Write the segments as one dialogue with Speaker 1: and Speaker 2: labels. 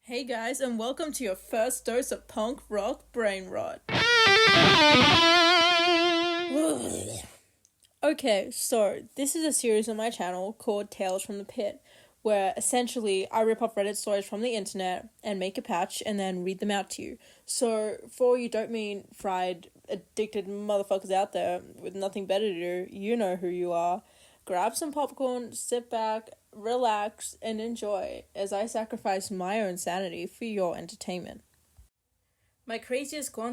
Speaker 1: Hey guys, and welcome to your first dose of punk rock brain rot. Okay, so this is a series on my channel called Tales from the Pit, where essentially I rip off Reddit stories from the internet and make a patch and then read them out to you. So for all you dopamine fried, addicted motherfuckers out there with nothing better to do, you know who you are. Grab some popcorn, sit back, relax, and enjoy as I sacrifice my own sanity for your entertainment. My craziest My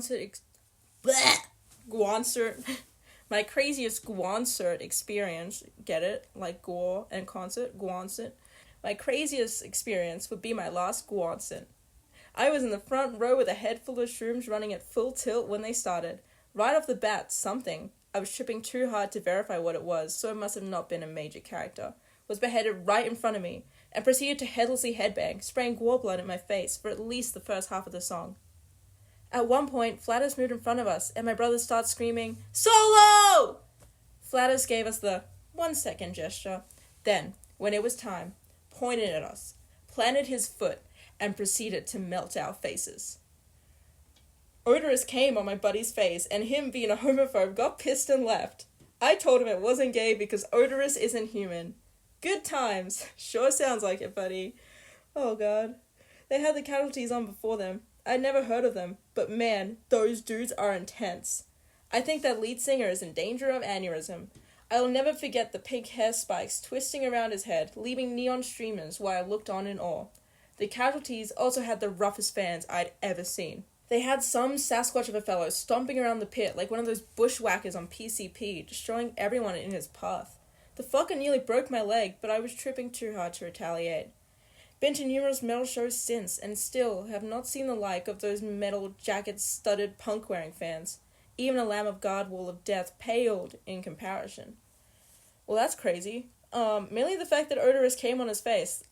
Speaker 1: craziest Guancert experience, get it? Like GWAR and concert, Guancert. My craziest experience would be my last Guancert. I was in the front row with a head full of shrooms running at full tilt when they started. Right off the bat, I was tripping too hard to verify what it was, so it must have not been a major character, was beheaded right in front of me, and proceeded to headlessly headbang, spraying GWAR blood in my face for at least the first half of the song. At one point, Flatus moved in front of us, and my brother started screaming, "Solo!" Flatus gave us the 1 second gesture, then, when it was time, pointed at us, planted his foot, and proceeded to melt our faces. Odorous came on my buddy's face, and him being a homophobe got pissed and left. I told him it wasn't gay because Odorous isn't human. Good times. Sure sounds like it, buddy. Oh god. They had the casualties on before them. I'd never heard of them, but man, those dudes are intense. I think that lead singer is in danger of aneurysm. I'll never forget the pink hair spikes twisting around his head, leaving neon streamers while I looked on in awe. The casualties also had the roughest fans I'd ever seen. They had some Sasquatch of a fellow stomping around the pit like one of those bushwhackers on PCP, destroying everyone in his path. The fucker nearly broke my leg, but I was tripping too hard to retaliate. Been to numerous metal shows since, and still have not seen the like of those metal jacket-studded punk-wearing fans. Even a Lamb of God Wall of Death paled in comparison. Well, that's crazy. Mainly the fact that Odorous came on his face.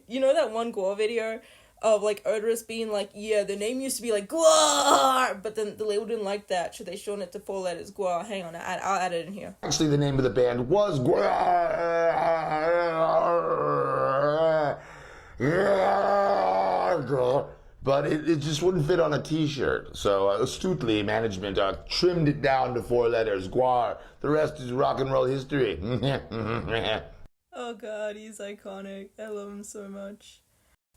Speaker 1: You know that one GWAR video of, like, Odorous being like, yeah, the name used to be, like, GWAR, but then the label didn't like that, so they shortened it to 4 letters, GWAR. Hang on, I'll add it in here.
Speaker 2: Actually, the name of the band was GWAR, but it just wouldn't fit on a t-shirt. So astutely, management trimmed it down to 4 letters, GWAR. The rest is rock and roll history.
Speaker 1: Oh god, he's iconic. I love him so much.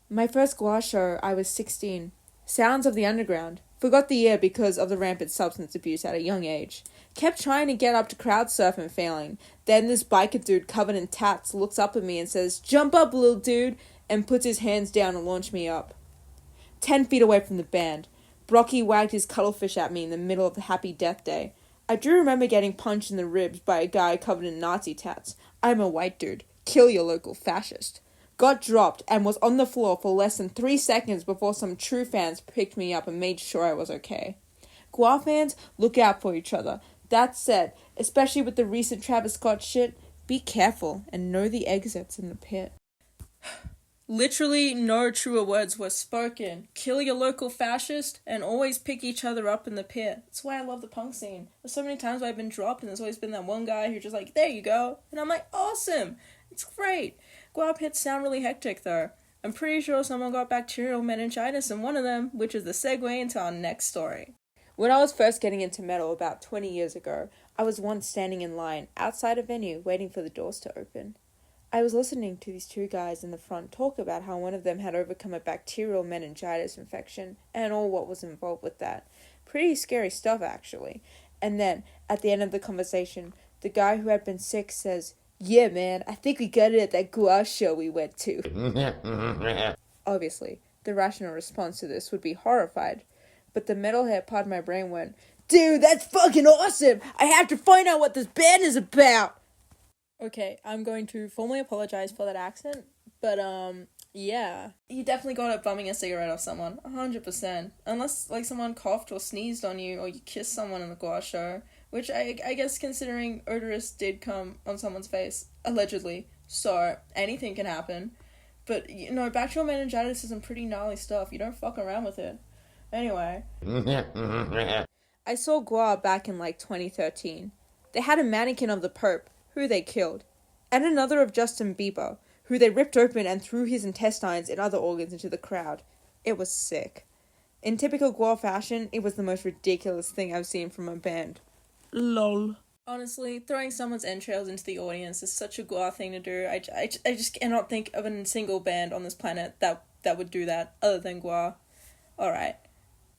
Speaker 3: My first GWAR show, I was 16. Sounds of the Underground. Forgot the year because of the rampant substance abuse at a young age. Kept trying to get up to crowd surf and failing. Then this biker dude covered in tats looks up at me and says, "Jump up, little dude," and puts his hands down and launched me up. 10 feet away from the band. Brocky wagged his cuttlefish at me in the middle of the Happy Death Day. I do remember getting punched in the ribs by a guy covered in Nazi tats. I'm a white dude. Kill your local fascist. Got dropped and was on the floor for less than 3 seconds before some true fans picked me up and made sure I was okay. GWAR fans, look out for each other. That said, especially with the recent Travis Scott shit, be careful and know the exits in the pit.
Speaker 1: Literally no truer words were spoken. Kill your local fascist and always pick each other up in the pit. That's why I love the punk scene. There's so many times where I've been dropped and there's always been that one guy who's just like, there you go. And I'm like, awesome. It's great. GWAR pits sound really hectic though. I'm pretty sure someone got bacterial meningitis in one of them, which is the segue into our next story.
Speaker 3: When I was first getting into metal about 20 years ago, I was once standing in line outside a venue waiting for the doors to open. I was listening to these 2 guys in the front talk about how one of them had overcome a bacterial meningitis infection and all what was involved with that. Pretty scary stuff, actually. And then, at the end of the conversation, the guy who had been sick says, "Yeah, man, I think we got it at that GWAR show we went to." Obviously, the rational response to this would be horrified. But the metalhead part of my brain went, "Dude, that's fucking awesome! I have to find out what this band is about!"
Speaker 1: Okay, I'm going to formally apologize for that accent, but yeah. You definitely got it bumming a cigarette off someone, 100%. Unless, like, someone coughed or sneezed on you, or you kissed someone in the GWAR show. Which I guess considering Odorous did come on someone's face, allegedly, so anything can happen. But, you know, bacterial meningitis is some pretty gnarly stuff. You don't fuck around with it. Anyway.
Speaker 3: I saw GWAR back in like 2013. They had a mannequin of the Pope, who they killed, and another of Justin Bieber, who they ripped open and threw his intestines and other organs into the crowd. It was sick. In typical GWAR fashion, it was the most ridiculous thing I've seen from a band.
Speaker 1: Lol. Honestly, throwing someone's entrails into the audience is such a GWAR thing to do. I just cannot think of a single band on this planet that would do that other than GWAR. Alright.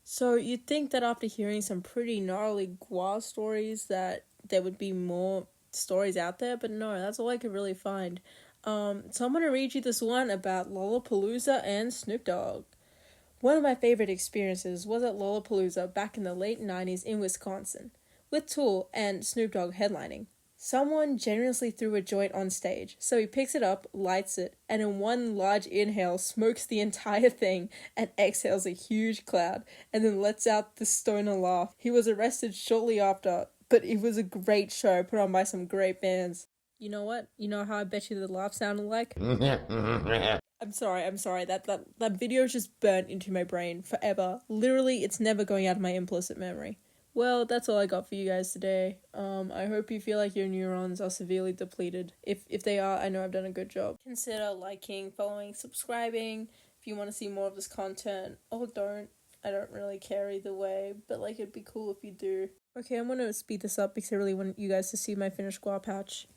Speaker 1: So you'd think that after hearing some pretty gnarly GWAR stories that there would be more stories out there, but no, that's all I could really find. So I'm going to read you this one about Lollapalooza and Snoop Dogg. One of my favorite experiences was at Lollapalooza back in the late 90s in Wisconsin, with Tool and Snoop Dogg headlining. Someone generously threw a joint on stage, so he picks it up, lights it, and in one large inhale smokes the entire thing and exhales a huge cloud, and then lets out the stoner laugh. He was arrested shortly after, but it was a great show put on by some great bands. You know what? You know how I bet you the laugh sounded like? I'm sorry. That video just burnt into my brain forever. Literally, it's never going out of my implicit memory. Well, that's all I got for you guys today. I hope you feel like your neurons are severely depleted. If they are, I know I've done a good job. Consider liking, following, subscribing if you want to see more of this content. Or don't. I don't really care either way, but like it'd be cool if you do. Okay, I'm gonna speed this up because I really want you guys to see my finished GWAR patch.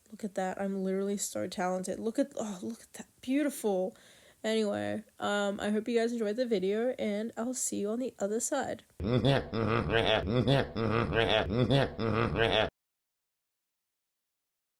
Speaker 1: Look at that. I'm literally so talented. Look at that. Beautiful. Anyway, I hope you guys enjoyed the video, and I'll see you on the other side.